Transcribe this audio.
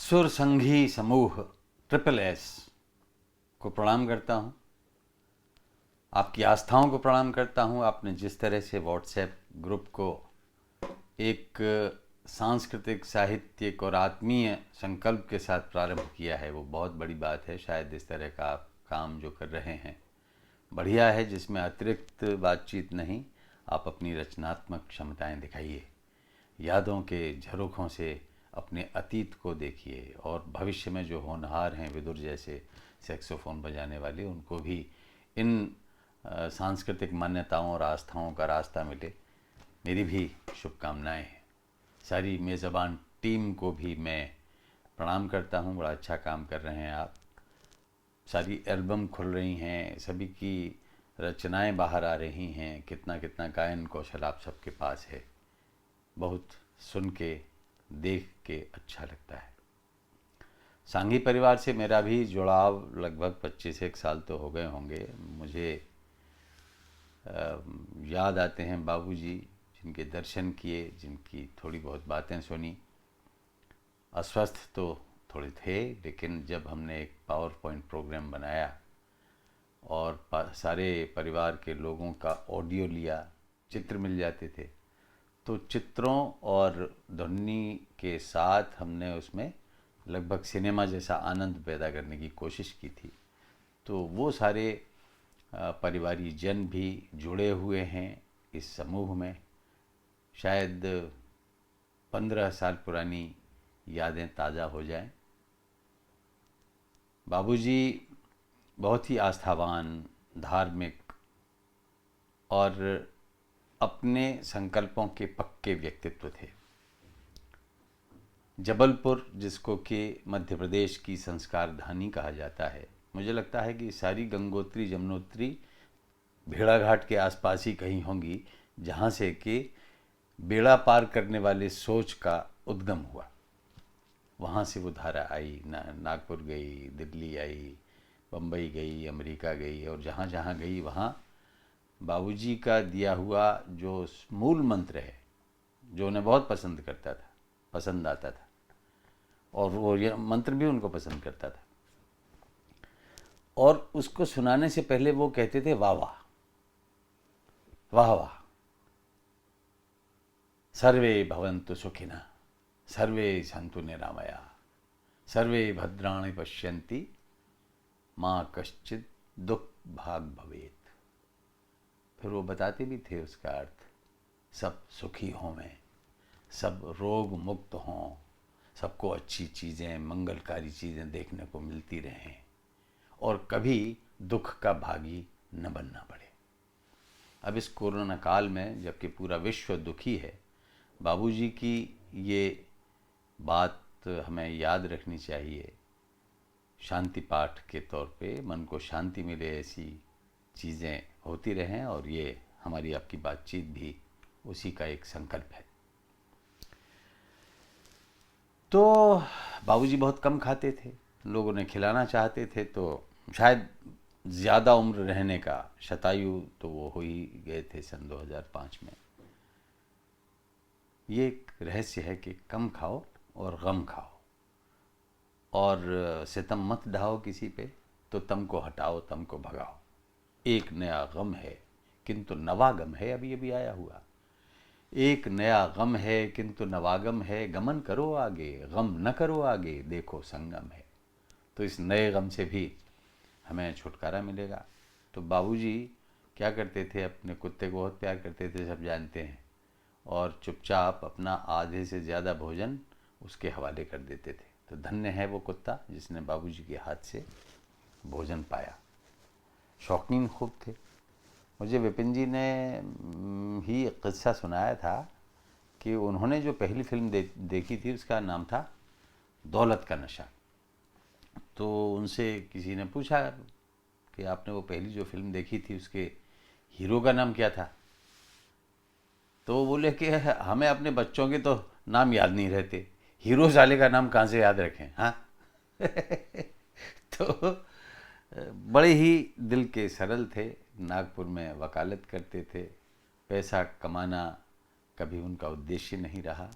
सुर संघी समूह triple S को प्रणाम करता हूँ। आपकी आस्थाओं को प्रणाम करता हूँ। आपने जिस तरह से व्हाट्सएप ग्रुप को एक सांस्कृतिक, साहित्यिक और आत्मीय संकल्प के साथ प्रारंभ किया है, वो बहुत बड़ी बात है। शायद इस तरह का आप काम जो कर रहे हैं बढ़िया है, जिसमें अतिरिक्त बातचीत नहीं, आप अपनी रचनात्मक क्षमताएं दिखाइए, यादों के झरोखों से अपने अतीत को देखिए और भविष्य में जो होनहार हैं, विदुर जैसे सैक्सोफोन बजाने वाले, उनको भी इन सांस्कृतिक मान्यताओं और आस्थाओं का रास्ता मिले, मेरी भी शुभकामनाएं हैं। सारी मेज़बान टीम को भी मैं प्रणाम करता हूं। बड़ा अच्छा काम कर रहे हैं आप। सारी एल्बम खुल रही हैं, सभी की रचनाएं बाहर आ रही हैं, कितना कितना गायन कौशल आप सबके पास है। बहुत सुन के, देख के अच्छा लगता है। सांघी परिवार से मेरा भी जुड़ाव लगभग 25 साल तो हो गए होंगे। मुझे याद आते हैं बाबूजी, जिनके दर्शन किए, जिनकी थोड़ी बहुत बातें सुनी। अस्वस्थ तो थोड़े थे, लेकिन जब हमने एक पावर पॉइंट प्रोग्राम बनाया और सारे परिवार के लोगों का ऑडियो लिया, चित्र मिल जाते थे, तो चित्रों और ध्वनि के साथ हमने उसमें लगभग सिनेमा जैसा आनंद पैदा करने की कोशिश की थी। तो वो सारे परिवारी जन भी जुड़े हुए हैं इस समूह में। शायद 15 साल पुरानी यादें ताज़ा हो जाएं। बाबूजी बहुत ही आस्थावान, धार्मिक और अपने संकल्पों के पक्के व्यक्तित्व थे। जबलपुर, जिसको कि मध्य प्रदेश की संस्कार धानी कहा जाता है, मुझे लगता है कि सारी गंगोत्री जमुनोत्री भेड़ाघाट के आसपास ही कहीं होंगी, जहाँ से कि बेड़ा पार करने वाले सोच का उद्गम हुआ। वहाँ से वो धारा आई, नागपुर गई, दिल्ली आई, बम्बई गई, अमेरिका गई, और जहाँ जहाँ गई वहाँ बाबूजी का दिया हुआ जो मूल मंत्र है, जो उन्हें बहुत पसंद आता था, और वो ये मंत्र भी उनको पसंद करता था। और उसको सुनाने से पहले वो कहते थे, वाह वाह वाह वाह, सर्वे भवन्तु सुखिनः, सर्वे सन्तु निरामया, सर्वे भद्राणि पश्यन्ति, माँ कश्चित् दुख भाग भवेत्। फिर वो बताते भी थे उसका अर्थ, सब सुखी हों, सब रोग मुक्त हों, सबको अच्छी चीज़ें, मंगलकारी चीज़ें देखने को मिलती रहें, और कभी दुख का भागी न बनना पड़े। अब इस कोरोना काल में, जबकि पूरा विश्व दुखी है, बाबूजी की ये बात हमें याद रखनी चाहिए। शांति पाठ के तौर पे मन को शांति मिले, ऐसी चीज़ें होती रहें, और ये हमारी आपकी बातचीत भी उसी का एक संकल्प है। तो बाबूजी बहुत कम खाते थे, लोग उन्हें खिलाना चाहते थे, तो शायद ज़्यादा उम्र रहने का, शतायु तो वो हो ही गए थे सन 2005 में। ये एक रहस्य है कि कम खाओ और गम खाओ, और सितम मत ढाओ किसी पे, तो तम को हटाओ, तम को भगाओ। एक नया गम है किंतु नवागम है, अभी अभी आया हुआ। एक नया गम है किंतु नवागम है, गमन करो आगे, गम न करो आगे, देखो संगम है। तो इस नए गम से भी हमें छुटकारा मिलेगा। तो बाबूजी क्या करते थे, अपने कुत्ते को बहुत प्यार करते थे, सब जानते हैं, और चुपचाप अपना आधे से ज़्यादा भोजन उसके हवाले कर देते थे। तो धन्य है वो कुत्ता जिसने बाबूजी के हाथ से भोजन पाया। शौकीन खूब थे। मुझे विपिन जी ने ही एक किस्सा सुनाया था कि उन्होंने जो पहली फिल्म देखी थी, उसका नाम था दौलत का नशा। तो उनसे किसी ने पूछा कि आपने वो पहली जो फिल्म देखी थी, उसके हीरो का नाम क्या था? तो वो बोले कि हमें अपने बच्चों के तो नाम याद नहीं रहते, हीरो साले का नाम कहाँ से याद रखें। हाँ तो बड़े ही दिल के सरल थे, नागपुर में वकालत करते थे, पैसा कमाना कभी उनका उद्देश्य नहीं रहा।